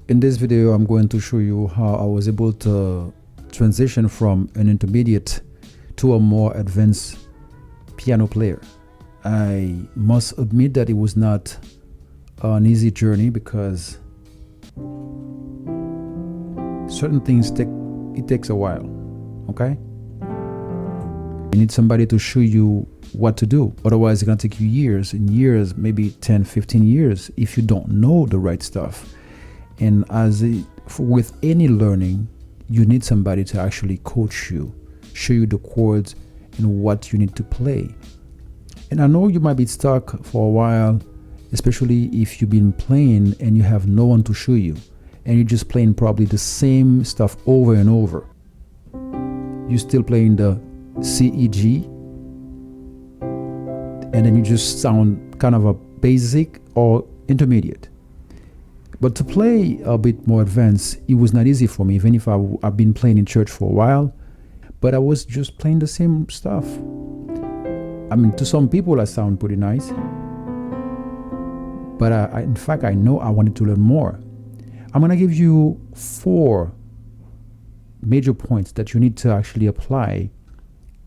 In this video, I'm going to show you how I was able to transition from an intermediate to a more advanced piano player. I must admit that it was not an easy journey because certain things takes a while, okay? You need somebody to show you what to do. Otherwise, it's gonna take you years and years, maybe 10, 15 years if you don't know the right stuff. And with any learning, you need somebody to actually coach you, show you the chords and what you need to play. And I know you might be stuck for a while, especially if you've been playing and you have no one to show you, and you're just playing probably the same stuff over and over. You're still playing the C, E, G, and then you just sound kind of a basic or intermediate. But to play a bit more advanced, it was not easy for me, even if I've been playing in church for a while, but I was just playing the same stuff. I mean, to some people, I sound pretty nice, but in fact, I know I wanted to learn more. I'm gonna give you 4 major points that you need to actually apply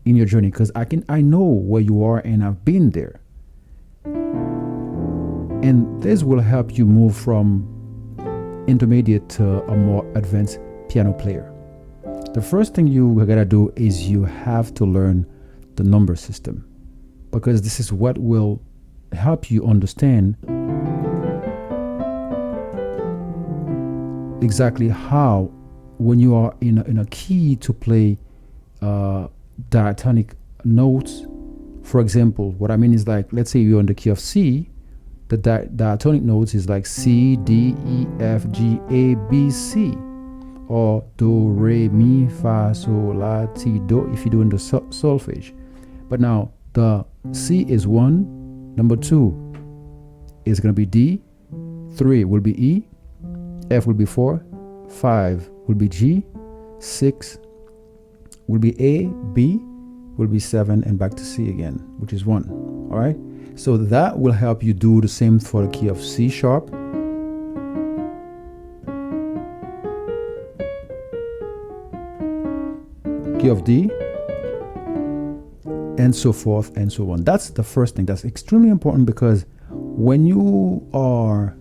in your journey, because I know where you are and I've been there. And this will help you move from intermediate to a more advanced piano player. The first thing you gotta do is you have to learn the number system, because this is what will help you understand exactly how, when you are in a key to play diatonic notes. For example, what I mean is, like, let's say you're on the key of C, the diatonic notes is like C, D, E, F, G, A, B, C, or Do, Re, Mi, Fa, Sol, La, Ti, Do if you're doing the solfege. But now the C is 1, number 2 is going to be D, 3 will be E, F will be 4, 5 will be G, 6 will be A, B will be 7, and back to C again, which is 1. All right, so that will help you do the same for the key of C sharp, key of D, and so forth and so on. That's the first thing. That's extremely important, because when you are,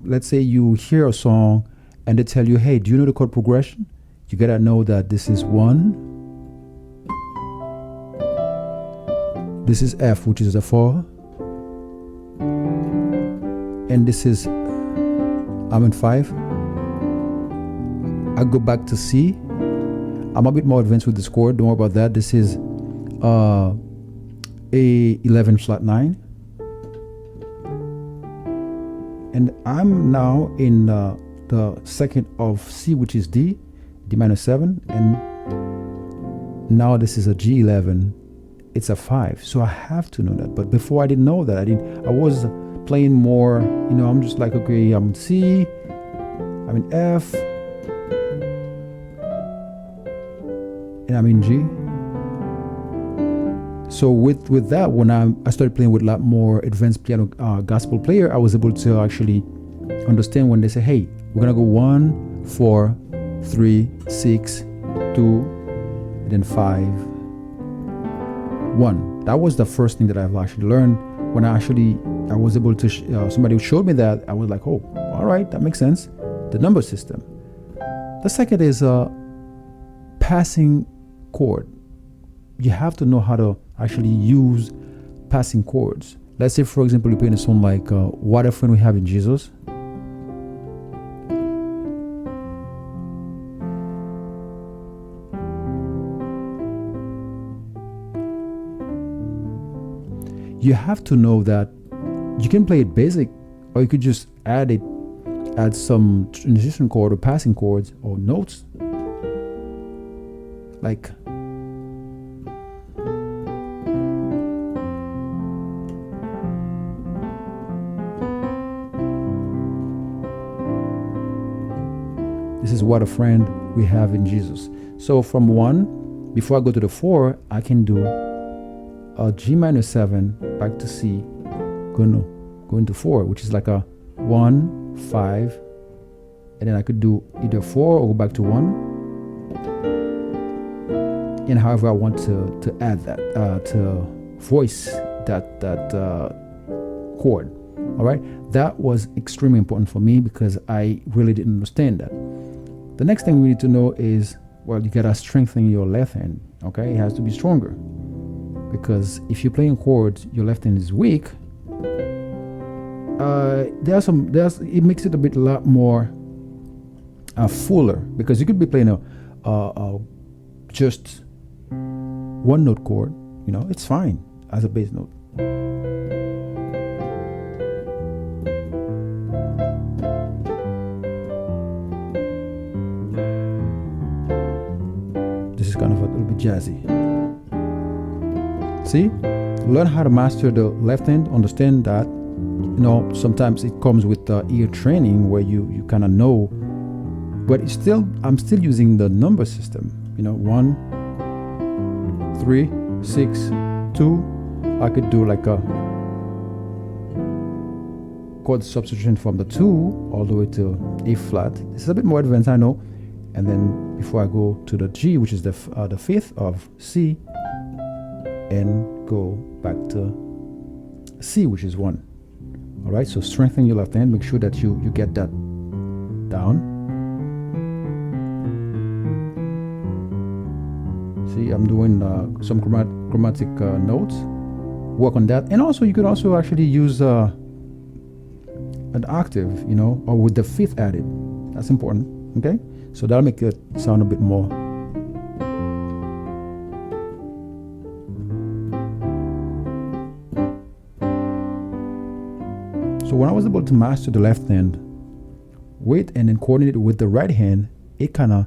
let's say you hear a song and they tell you, hey, do you know the chord progression? You gotta know that this is 1, this is F, which is a 4, and this is, I'm in 5. I go back to C. I'm a bit more advanced with this chord, don't worry about that. This is A11 flat 9, and I'm now in the second of C, which is D, D minor 7, and now this is a G11, it's a 5. So I have to know that. But before I didn't know that. I was playing more, you know, I'm just like, okay, I'm in C, I'm in F, and I'm in G. So with that, when I started playing with a lot more advanced piano gospel player, I was able to actually understand when they say, hey, we're gonna go 1, 4, 3, 6, 2, and then 5, 1. That was the first thing that I've actually learned. When I was able to, somebody showed me that, I was like, oh, all right, that makes sense. The number system. The second is passing chord. You have to know how to actually use passing chords. Let's say, for example, you're playing a song like What a Friend We Have in Jesus. You have to know that you can play it basic, or you could just add some transition chord or passing chords or notes, like this is What a Friend We Have in Jesus. So from 1, before I go to the 4, I can do a G minor 7 back to C, going to 4, which is like a 1, 5, and then I could do either 4 or go back to 1, and however I want to add that to voice that chord. All right, that was extremely important for me because I really didn't understand that. The next thing we need to know is, well, you gotta strengthen your left hand. Okay, it has to be stronger, because if you're playing chords, your left hand is weak. It makes it a lot more fuller, because you could be playing a just one note chord, you know, it's fine as a bass note. This is kind of a little bit jazzy. See, learn how to master the left hand. Understand that, you know, sometimes it comes with ear training where you kind of know, but it's still, I'm still using the number system, you know, 1, 3, 6, 2. I could do like a chord substitution from the 2 all the way to A flat. This is a bit more advanced, I know. And then before I go to the G, which is the 5th of C, and go back to C, which is 1. All right, so strengthen your left hand. Make sure that you get that down. See, I'm doing some chromatic notes. Work on that, and also you could also actually use an octave, you know, or with the 5th added. That's important. Okay, so that'll make it sound a bit more. So when I was able to master the left hand and then coordinate it with the right hand, it kind of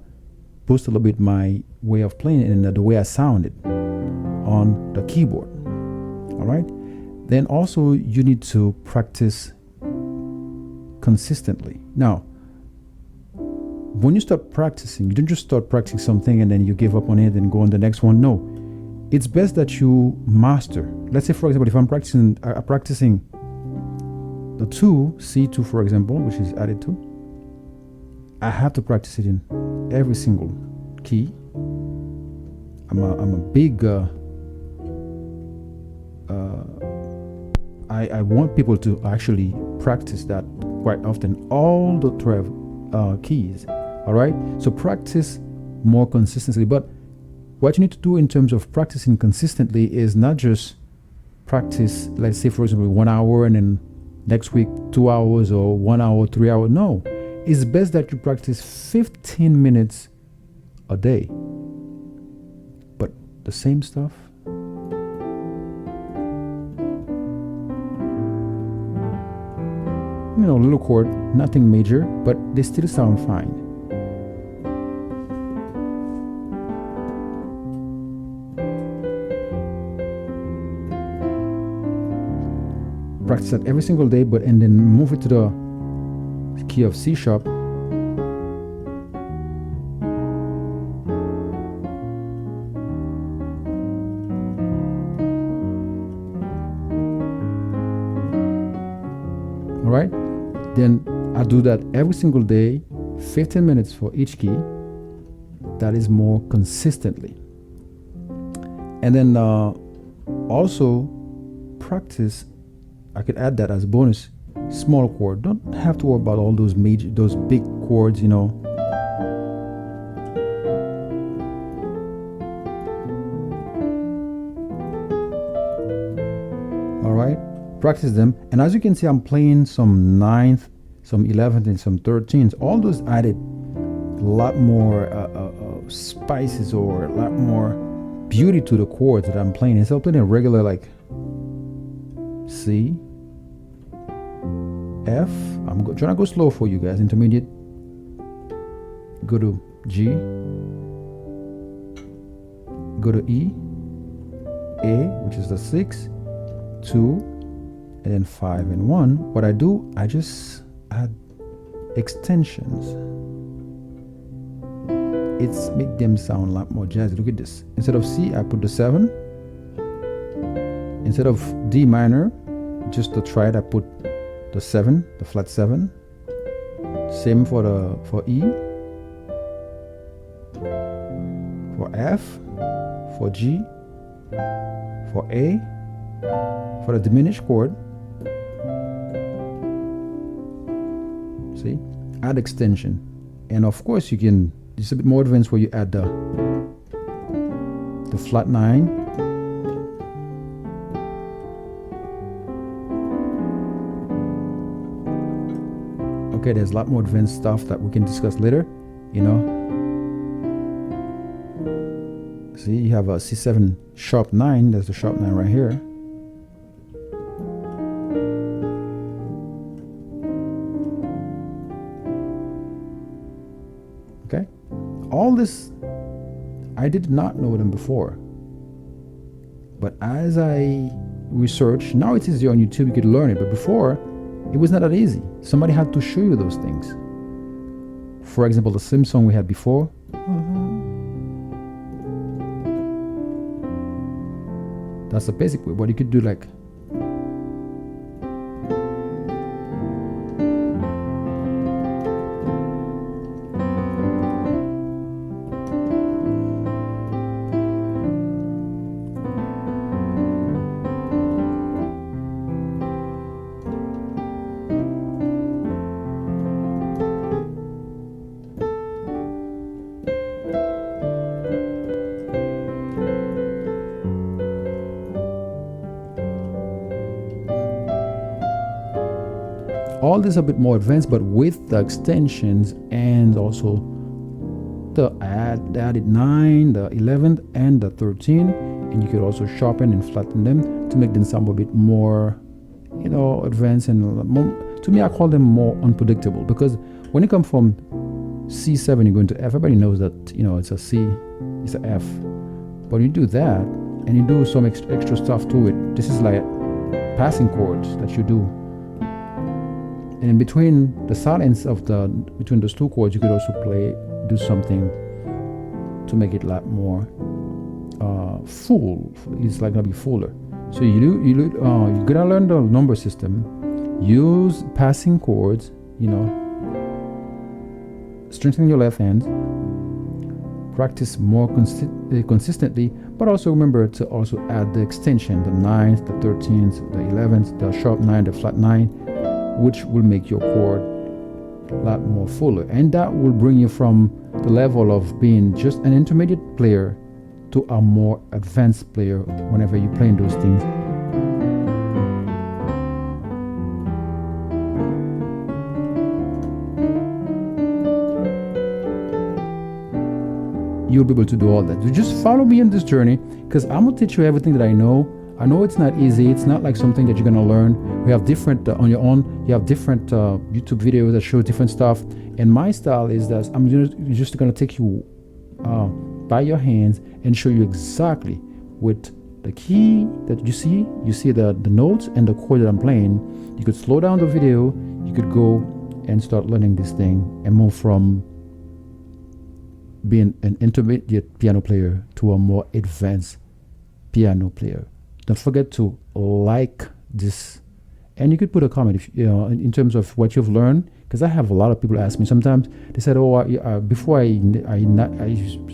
boosted a little bit my way of playing it and the way I sounded on the keyboard. All right. Then also you need to practice consistently. Now, when you start practicing, you don't just start practicing something and then you give up on it and go on the next one. No, it's best that you master. Let's say, for example, if I'm practicing the 2, C2, for example, which is added 2, I have to practice it in every single key. I'm a big I want people to actually practice that quite often, all the 12 keys. All right, so practice more consistently. But what you need to do in terms of practicing consistently is not just practice, let's say, for example, 1 hour and then next week 2 hours, or 1 hour, 3 hours. No, it's best that you practice 15 minutes a day, but the same stuff. You know, little chord, nothing major, but they still sound fine. Practice that every single day, and then move it to the key of C sharp. All right, then I do that every single day, 15 minutes for each key. That is more consistently. And then also practice, I could add that as a bonus, small chord. Don't have to worry about all those big chords, you know. All right, practice them. And as you can see, I'm playing some 9th, some 11th, and some 13th. All those added a lot more spices, or a lot more beauty to the chords that I'm playing. Instead of playing a regular like C, F, I'm trying to go slow for you guys. Intermediate, go to G, go to E, A, which is the 6, 2, and then 5 and 1. What I do, I just add extensions. It's make them sound a lot more jazzy. Look at this. Instead of C, I put the 7. Instead of D minor, just to try it, I put the 7, the flat 7. Same for E, for F, for G, for A, for the diminished chord. See, add extension, and of course you can. It's a bit more advanced where you add the flat 9. Okay, there's a lot more advanced stuff that we can discuss later, you know. See, you have a C7 sharp 9. There's the sharp 9 right here. Okay, all this, I did not know them before, but as I research, now it is there on YouTube, you could learn it, but before it was not that easy. Somebody had to show you those things. For example, the same song we had before. That's the basic way, but you could do like all this a bit more advanced, but with the extensions and also the added 9, the 11th, and the 13, and you could also sharpen and flatten them to make them sound a bit more, you know, advanced and more, to me I call them more unpredictable, because when you come from C7 you go into F, everybody knows that, you know, it's a C, it's a F, but when you do that and you do some extra stuff to it, this is like passing chords that you do. And in between the silence of between those two chords, you could also do something to make it a lot more full. It's like gonna be fuller. So you're gonna learn the number system, use passing chords, you know, strengthen your left hand, practice more consistently, but also remember to also add the extension, the 9th, the 13th, the 11th, the sharp 9, the flat 9, which will make your chord a lot more fuller, and that will bring you from the level of being just an intermediate player to a more advanced player whenever you're playing those things. You'll be able to do all that. So just follow me on this journey, because I'm gonna teach you everything that I know. I know it's not easy. It's not like something that you're gonna learn. We have different on your own. You have different YouTube videos that show different stuff. And my style is that I'm just gonna take you by your hands and show you exactly with the key that you see. You see the notes and the chord that I'm playing. You could slow down the video. You could go and start learning this thing and move from being an intermediate piano player to a more advanced piano player. Don't forget to like this, and you could put a comment if you know in terms of what you've learned, because I have a lot of people ask me. Sometimes they said, "Oh, before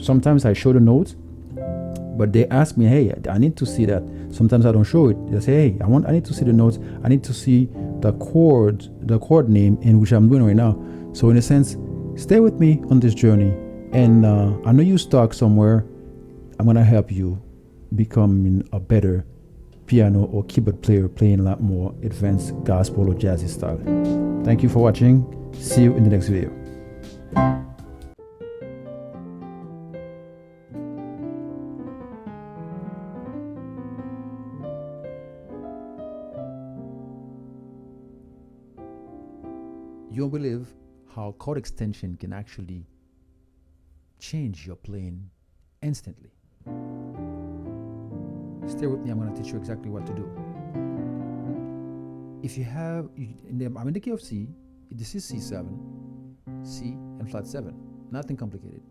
sometimes I show the notes, but they ask me, hey, I need to see that." Sometimes I don't show it. They say, "Hey, I need to see the notes. I need to see the chord name," in which I'm doing right now. So in a sense, stay with me on this journey, and I know you're stuck somewhere. I'm gonna help you becoming a better piano or keyboard player, playing a lot more advanced gospel or jazzy style. Thank you for watching. See you in the next video. You'll believe how chord extension can actually change your playing instantly. Stay with me, I'm going to teach you exactly what to do. If you have, I'm in the key of C, this is C7, C and flat 7, nothing complicated.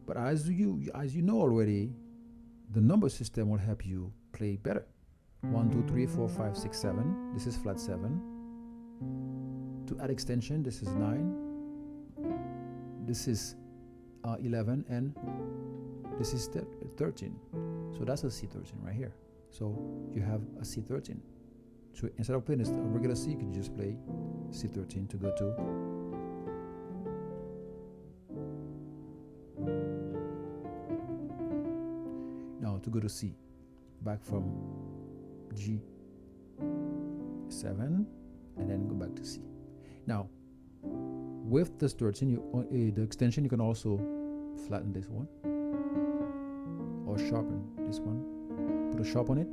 But as you know already, the number system will help you play better. 1, 2, 3, 4, 5, 6, 7, this is flat 7. To add extension, this is 9, this is 11 and this is 13. So that's a C13 right here. So you have a C13. So instead of playing a regular C, you can just play C13 to go to now to go to C, back from G7 and then go back to C. Now with this 13, the extension, you can also flatten this one or sharpen this one. Put a sharp on it.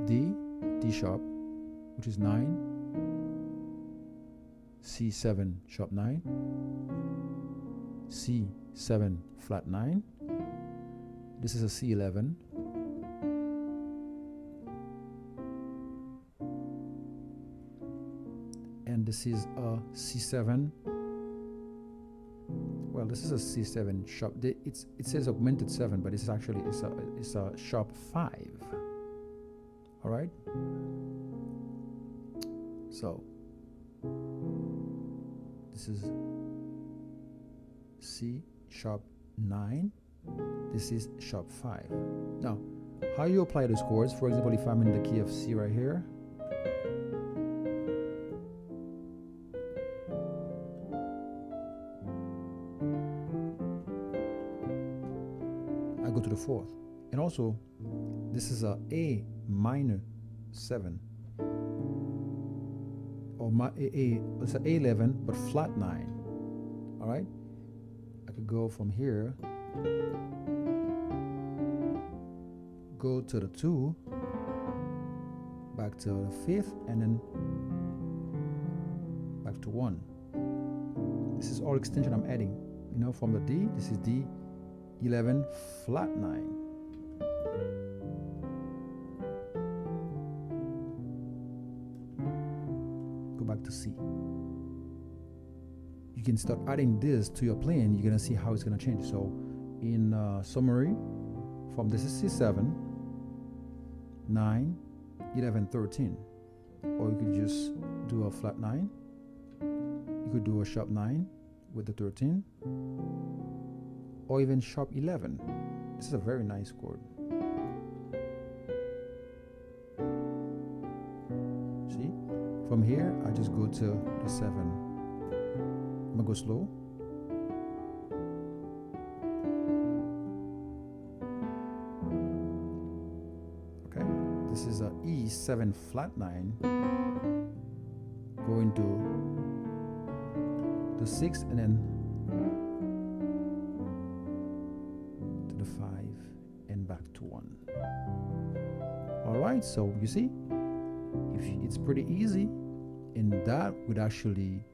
D sharp, which is 9. C7 sharp 9. C7 flat 9. This is a C11. And this is a C7. Well, this is a C7 sharp. It says augmented 7, but it's actually it's a sharp 5. All right. So this is C sharp 9. This is sharp 5. Now, how you apply those chords? For example, if I'm in the key of C right here. I go to the 4th, and also this is a A minor 7, or it's an A11 but flat 9. All right, I could go from here, go to the 2, back to the 5th, and then back to 1. This is all extension I'm adding. You know, from the D, this is D11 flat 9. Go back to C. You can start adding this to your playing. You're gonna see how it's gonna change. So in summary, from this is C7, 9, 11, 13. Or you could just do a flat 9. You could do a sharp 9 with the 13. Or even sharp 11. This is a very nice chord. See? From here, I just go to the 7. I'm gonna go slow. Okay, this is a E7 flat 9. Going to the 6 and then to the 5 and back to 1. All right, so you see, it's pretty easy, and that would actually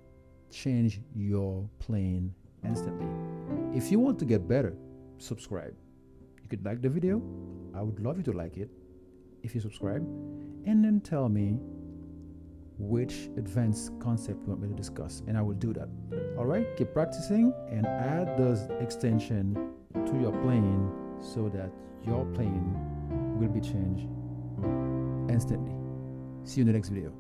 change your playing instantly. If you want to get better, subscribe. You could like the video. I would love you to like it if you subscribe, and then tell me which advanced concept you want me to discuss, and I will do that. All right, keep practicing and add those extension to your playing so that your playing will be changed instantly. See you in the next video.